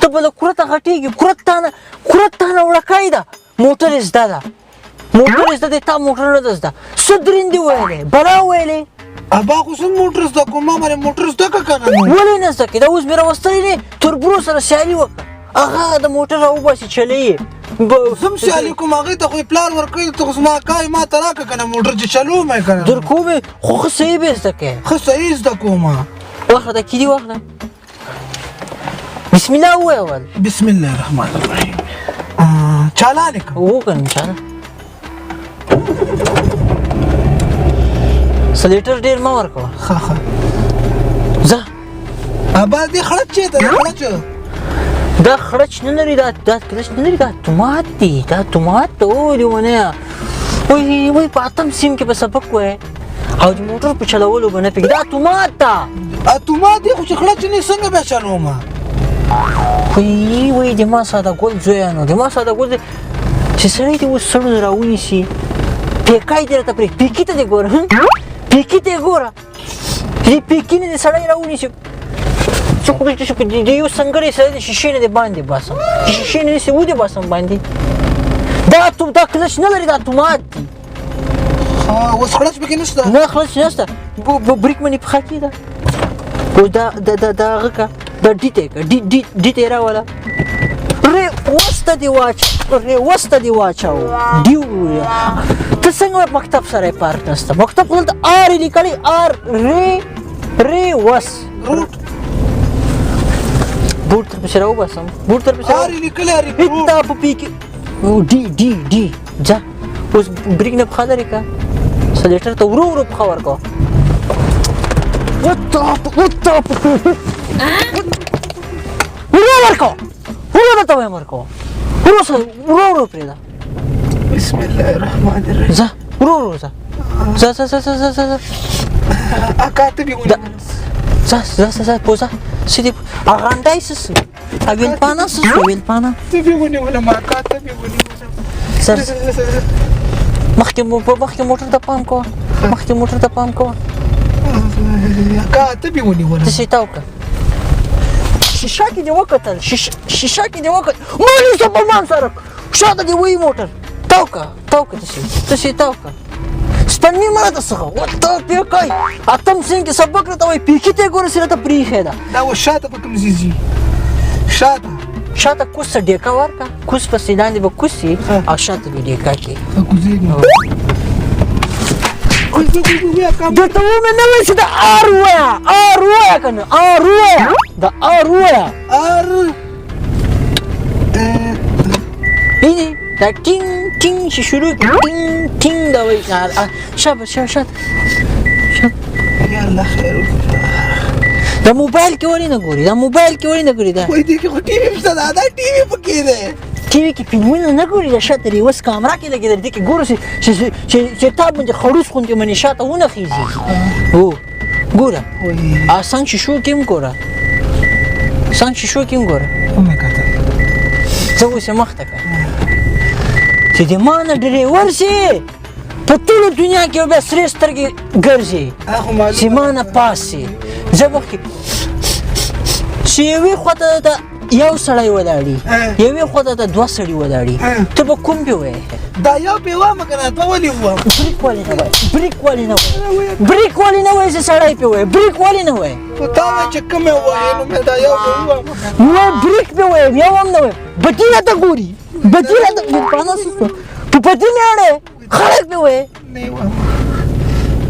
ته به له کرته غټېږي کرت تانه وړکای ده موټر زده ده موټر زده دی تا موټر نه ده زده څه درندې ویلې بلا ویلې ابا خو څه موټر زده کوم ما باندې موټر زده که که نه ولې نه زده کړې دا اوس مې راوستلی دی تربرو سره سیالي وکړه هغه د موټر راوباسي چلوي زم سیالي کوم هغې ته خو یې پلار ورکوي ته خو زما کای ما ته راکړه که نه موټر چې چلوم یې که نه در کومې خو ښه صحیح به زده کړې ښه صحیح زده کوم واخله کیدي واخله بسم الله ووایه اول بسم الله الرحمن الرحیم چالان یې کړه وکړه چاله سلیټر ډېر مه ورکوه ښه ځه ابا دې خړچ چېرته دی خړچ دا خړچ نه لري دا کلچ نه لري دا تومات دی دا تومات ته او لیونیه وای په اتم سیم کې به سبق وای او د موټر په چلولو به نه پوهېږي دا تومات ده تومات دی خو چې خړچ نه څنګه بیا چلوم وای د ما ساده ګل زویانو د ما ساده ګل چې سړی دې اوس سړو راونیسي پیکای دې راته پرېږدي پیکي ته دې ګوره پیکي ته یې ګوره دې پیکي نه دې سړی راونیسي د یو سنګړی سړی د شیشې نه دې باندې باسم د شیشې نه نیسي ودې باسم باندې دا کلچ نه لري دا تومات دي اوس خړچ پکې نشته نه خلچ نشته بریک منې پخه کېده اوس دا هغه که دا ډي ته یې که ډي ته یې راوله وسته دې واچاو ډي ته څنګه مکتب سره یې پارک نشته مکتب خو دلته آر یې لیکلی آر ری وس بوټ تر پسې راوباسم بوټ تر پسې آر یې لیکلی هېڅ تا په پي کې ډي ځه اوس بریک نه پښه لرې که سلیټر ته ورو پښه ورکوه ورو ورکوه ورو درته وایم ورکوه ورو پرېږده بسم الله الرحمن الرحیم ځه ورو ځه اکا ته بې ونیوله ځه پوځه سیدې غانډی څه ویلپانه څه شو ویلپانه ته بې ونیولم اکا ته بې ونیولم مخکې موټر ته پام کوه اکا ته بې ونیولم داسې یې تاو کړه شیشه کې دې وکتل شیشه کې دې وکتل مولوي صاحب په مان سره شاته دې وایي موټر تاو کړه داسې یې تاو کړه سپنمې مه راته څخه ورته پیکای اتم سین کې سبق راته وایي پیکي ته یې ګوره چې راته پرېښې ده دا اوس شاته په کوم ځای ځي شاته کوس ته ډېکه ورکړه کوس پسې لاندې به کوس وي او شاته به ډېکه کړي درته ومې نه وایي چې د آر ووایه که نه آر ووایه د آر ووایه بینې دا ټینګ چې شروع کړي ټینګ دا وایي شاته یا الله خیر دا موبایل کې ولې نه ګوري دا وایي دې کې خو ټي وي شته دا ټي وي پکې دی ټي وي کې فلمونه نه ګوري دا شاته دی اوس کامره کې لګېدل دې کې ګوره چې تا باندې خړوس غوندې منې شاته ونخیږي هو ګوره څنګ شیشو کې هم ګوره ومې کتل زه اوس یې مخته کړه چې د ما نه ډریور سي په ټوله دنیا کې بیا سرې سترګې ګرځي چې ما نه پاس سي زه مخکې چې یوې خواته ته یو سړی ولاړي یوې خواته ته دوه سړي ولاړي ته به کوم پې وایې دا یو پې وایم که نه دوه ولې ووایم بریک ولې نه وایې چې سړی پې وایې بریک ولې نه وایې خو تا وایې چې کوم یې ووایې نو مې دا یو پې ووایم نو بریک پې وایم یو هم نه وایم بټي راته ګوري پانه څه په بټي مې اړې خلک پې وایې نه یې وایم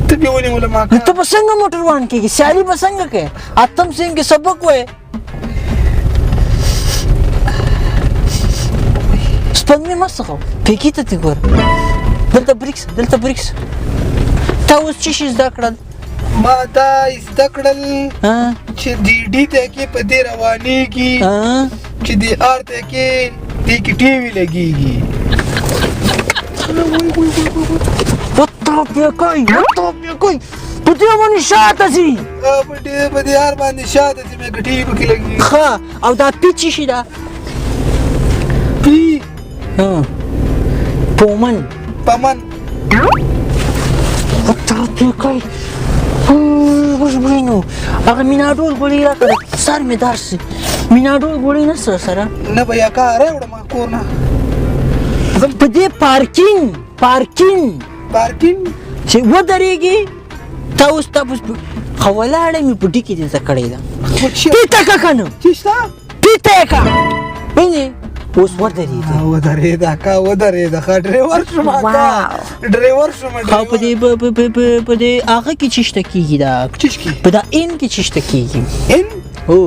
ته بې ونیولم نو ته به څنګه موټر روان کېږي سیالي به څنګه کوې اتم سین کې سبق وایې سپنمې مه څخه پیکي ته دې ګوره دلته بریکس تا اوس څه شي زده کړل ما دا زده کړل چې ډي ته کې په دې روانېږي چې د آر ته کې دې کې ټي وي لګېږي وته پیکای په دې باندې شاته ځي په دې آر باندې شاته ځي مې ټي وي پکې لګېږي ښه او دا پي څه شي ده پي پومن وته پیکای بوش بوینو هغه مینا ډول غوړي راکړه سر مې درسي میناډو ګوړې نشته سره نه به یا کار وړم کور نه په دې پارکینګ پارکینګ چې ودرېږي تا اوس تاسو خو ولاړې مې په ډیکې دې ته کړې ده پیته کا کنه چې شته پیته کا وینې اوس ودرېږي ودرېده ښه ډریور شوم خو په دې هغه کې چې شته کېږي دا په دا ان کې چې شته کېږي هو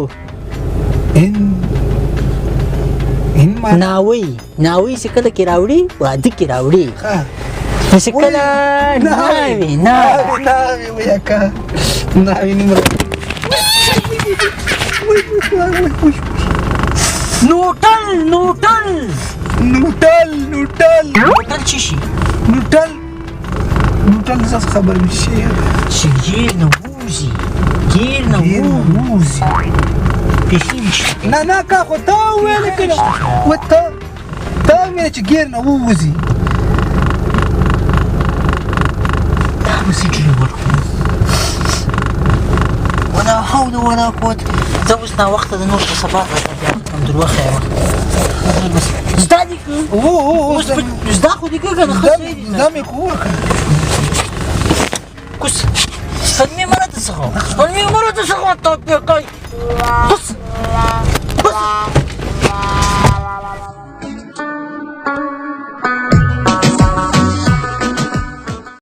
ناوی چې کله کې راوړي واده کې راوړي چې کله ناوی ویاکا ناوی نیمه نوټل چې شي نوټل زاس خبر میشي چې ګیر نه ووزي پیښې نشته نه کا خو تا ویل کنه وته تا ویل چې ګیر نه ووزي دا مسجل ورکو ولا حول ولا قوة زه اوس ناوخته د نور په سبا راته بیا هم دروخه یم زده دي که اوس زده خو دي که کنه ښه شی دي زده مې کوه کوس سپلمې مرته څخه توپې کوي کوس